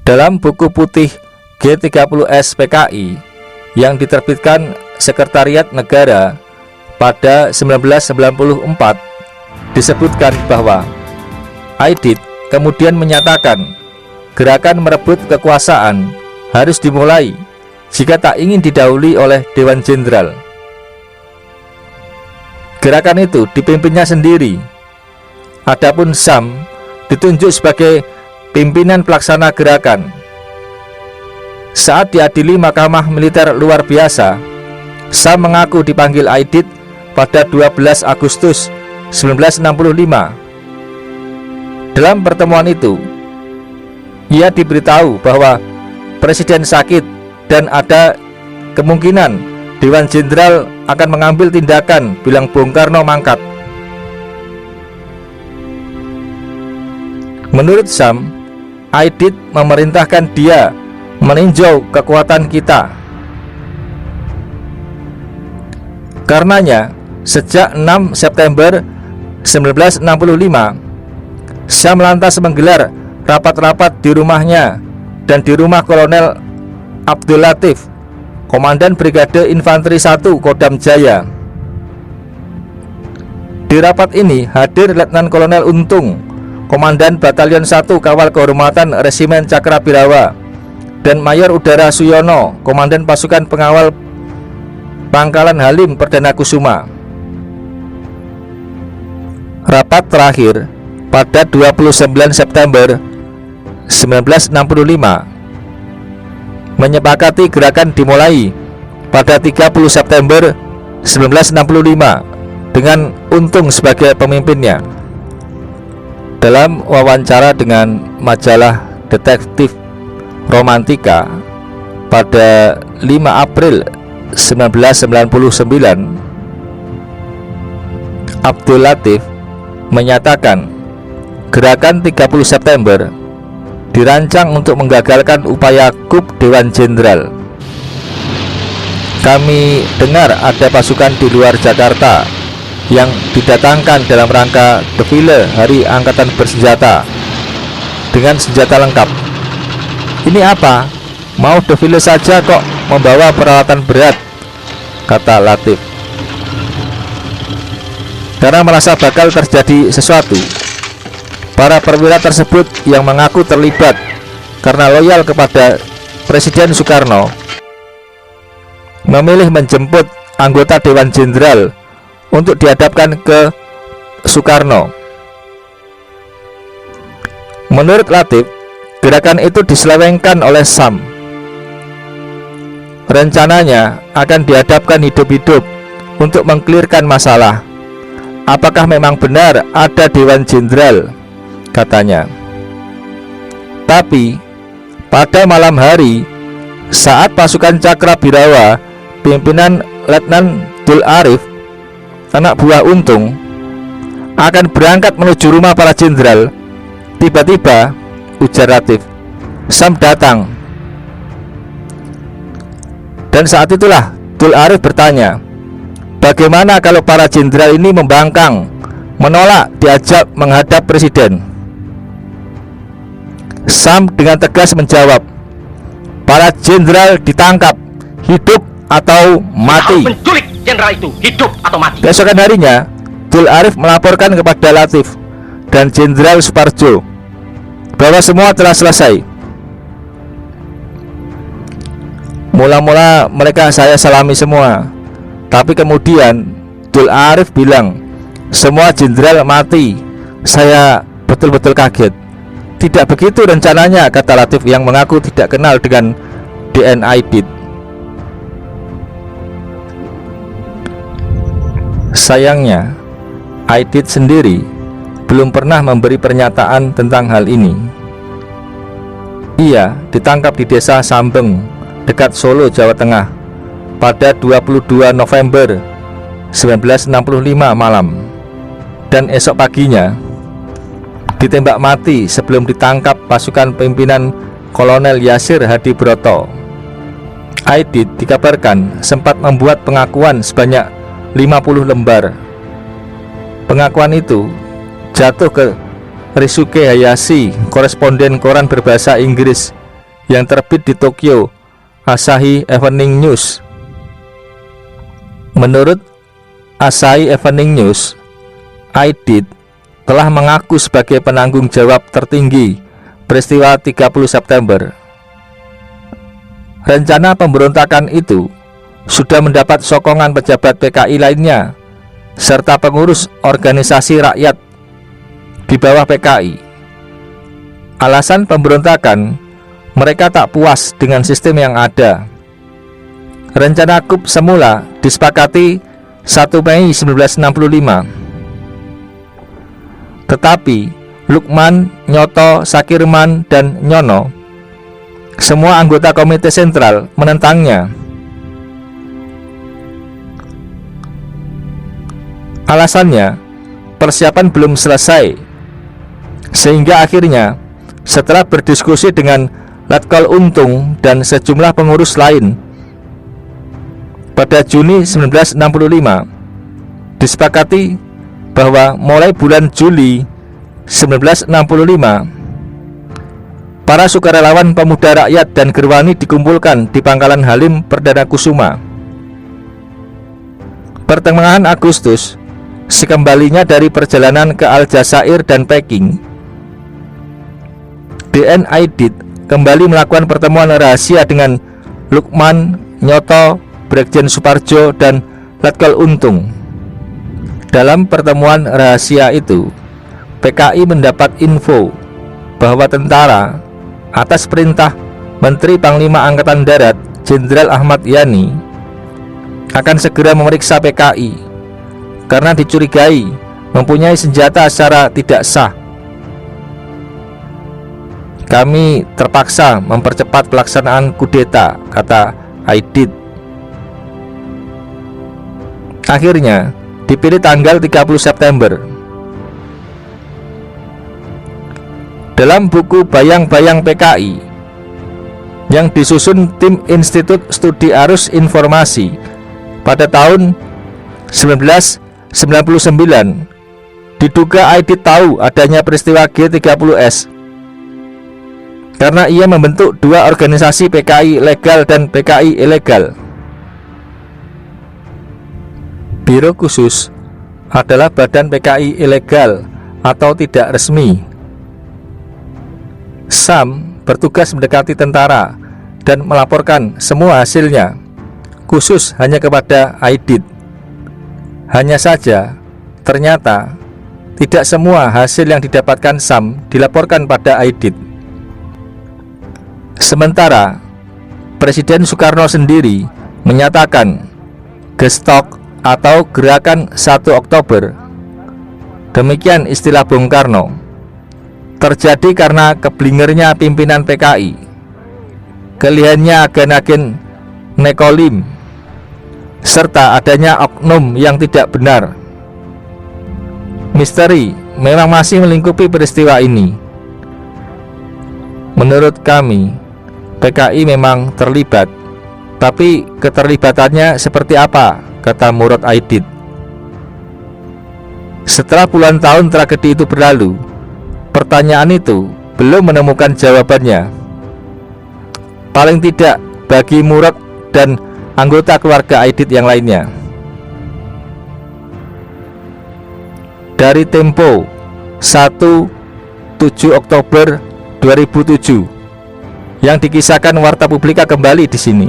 Dalam buku putih G30S PKI yang diterbitkan Sekretariat Negara pada 1994 disebutkan bahwa Aidit kemudian menyatakan gerakan merebut kekuasaan harus dimulai jika tak ingin didahului oleh Dewan Jenderal. Gerakan itu dipimpinnya sendiri. Adapun Sam ditunjuk sebagai pimpinan pelaksana gerakan. Saat diadili Mahkamah Militer Luar Biasa, Sam mengaku dipanggil Aidit pada 12 Agustus 1965. Dalam pertemuan itu, ia diberitahu bahwa Presiden sakit dan ada kemungkinan Dewan Jenderal akan mengambil tindakan bila Bung Karno mangkat. Menurut Sam, Aidit memerintahkan dia meninjau kekuatan kita. Karenanya, sejak 6 September 1965, Sam lantas menggelar rapat-rapat di rumahnya dan di rumah Kolonel Abdul Latif, Komandan Brigade Infanteri 1 Kodam Jaya. Di rapat ini hadir Letnan Kolonel Untung, Komandan Batalion 1 Kawal Kehormatan Resimen Cakrabirawa, dan Mayor Udara Suyono, Komandan Pasukan Pengawal Pangkalan Halim Perdana Kusuma. Rapat terakhir pada 29 September 1965 menyepakati gerakan dimulai pada 30 September 1965 dengan Untung sebagai pemimpinnya. Dalam wawancara dengan majalah Detektif Romantika pada 5 April 1999, Abdul Latif menyatakan gerakan 30 September dirancang untuk menggagalkan upaya coup Dewan Jenderal. Kami dengar ada pasukan di luar Jakarta yang didatangkan dalam rangka defile Hari Angkatan Bersenjata dengan senjata lengkap. Ini apa? Mau defile saja kok membawa peralatan berat, kata Latif. Karena merasa bakal terjadi sesuatu, para perwira tersebut yang mengaku terlibat karena loyal kepada Presiden Soekarno memilih menjemput anggota Dewan Jenderal untuk dihadapkan ke Soekarno. Menurut Latif, gerakan itu diselewengkan oleh Sam. Rencananya akan dihadapkan hidup-hidup untuk mengklirkan masalah. Apakah memang benar ada Dewan Jenderal, katanya. Tapi pada malam hari, saat pasukan Cakrabirawa pimpinan Letnan Dul Arif, anak buah Untung, akan berangkat menuju rumah para jenderal, tiba-tiba, ujar Latif, Sam datang. Dan saat itulah Dul Arif bertanya, bagaimana kalau para jenderal ini membangkang, menolak diajak menghadap presiden? Sam dengan tegas menjawab, para jenderal ditangkap, hidup atau mati. Kau menculik jenderal itu, hidup atau mati. Keesokan harinya, Dul Arif melaporkan kepada Latif dan Jenderal Suparjo bahwa semua telah selesai. Mula-mula mereka saya salami semua, tapi kemudian Dul Arif bilang semua jenderal mati. Saya betul-betul kaget. Tidak begitu rencananya, kata Latif yang mengaku tidak kenal dengan DN Aidit. Sayangnya, Aidit sendiri belum pernah memberi pernyataan tentang hal ini. Ia ditangkap di desa Sambeng, dekat Solo, Jawa Tengah, pada 22 November 1965 malam, dan esok paginya ditembak mati sebelum ditangkap pasukan pimpinan Kolonel Yasir Hadi Broto. Aidit dikabarkan sempat membuat pengakuan sebanyak 50 lembar. Pengakuan itu jatuh ke Risuke Hayashi, koresponden koran berbahasa Inggris yang terbit di Tokyo Asahi Evening News. Menurut Asahi Evening News, Aidit telah mengaku sebagai penanggung jawab tertinggi peristiwa 30 September. Rencana pemberontakan itu sudah mendapat sokongan pejabat PKI lainnya serta pengurus organisasi rakyat di bawah PKI. Alasan pemberontakan, mereka tak puas dengan sistem yang ada. Rencana coup semula disepakati 1 Mei 1965. Tetapi Lukman, Nyoto, Sakirman, dan Nyono, semua anggota komite sentral, menentangnya. Alasannya, persiapan belum selesai, sehingga akhirnya setelah berdiskusi dengan Letkol Untung dan sejumlah pengurus lain, pada Juni 1965 disepakati bahwa mulai bulan Juli 1965 para sukarelawan pemuda rakyat dan Gerwani dikumpulkan di Pangkalan Halim Perdana Kusuma. Pertengahan Agustus, sekembalinya dari perjalanan ke Aljazair dan Peking, DN Aidit kembali melakukan pertemuan rahasia dengan Lukman, Nyoto, Brigjen Suparjo, dan Letkol Untung. Dalam pertemuan rahasia itu, PKI mendapat info bahwa tentara atas perintah Menteri Panglima Angkatan Darat Jenderal Ahmad Yani akan segera memeriksa PKI karena dicurigai mempunyai senjata secara tidak sah. Kami terpaksa mempercepat pelaksanaan kudeta, kata Aidit. Akhirnya dipilih tanggal 30 September. Dalam buku Bayang-Bayang PKI yang disusun tim Institut Studi Arus Informasi pada tahun 1999, diduga Aidit tahu adanya peristiwa G30S karena ia membentuk dua organisasi PKI legal dan PKI ilegal. Biro Khusus adalah badan PKI ilegal atau tidak resmi. SAM bertugas mendekati tentara dan melaporkan semua hasilnya, khusus hanya kepada Aidit. Hanya saja, ternyata tidak semua hasil yang didapatkan SAM dilaporkan pada Aidit. Sementara Presiden Soekarno sendiri menyatakan gestok atau gerakan 1 Oktober, demikian istilah Bung Karno, terjadi karena keblingernya pimpinan PKI, kelihayannya agen-agen nekolim, serta adanya oknum yang tidak benar. Misteri memang masih melingkupi peristiwa ini. Menurut kami, PKI memang terlibat, tapi keterlibatannya seperti apa, kata Murad Aidit. Setelah puluhan tahun tragedi itu berlalu, pertanyaan itu belum menemukan jawabannya. Paling tidak bagi Murad dan anggota keluarga Aidit yang lainnya. Dari Tempo, 7 Oktober 2007, yang dikisahkan Warta Publika kembali di sini.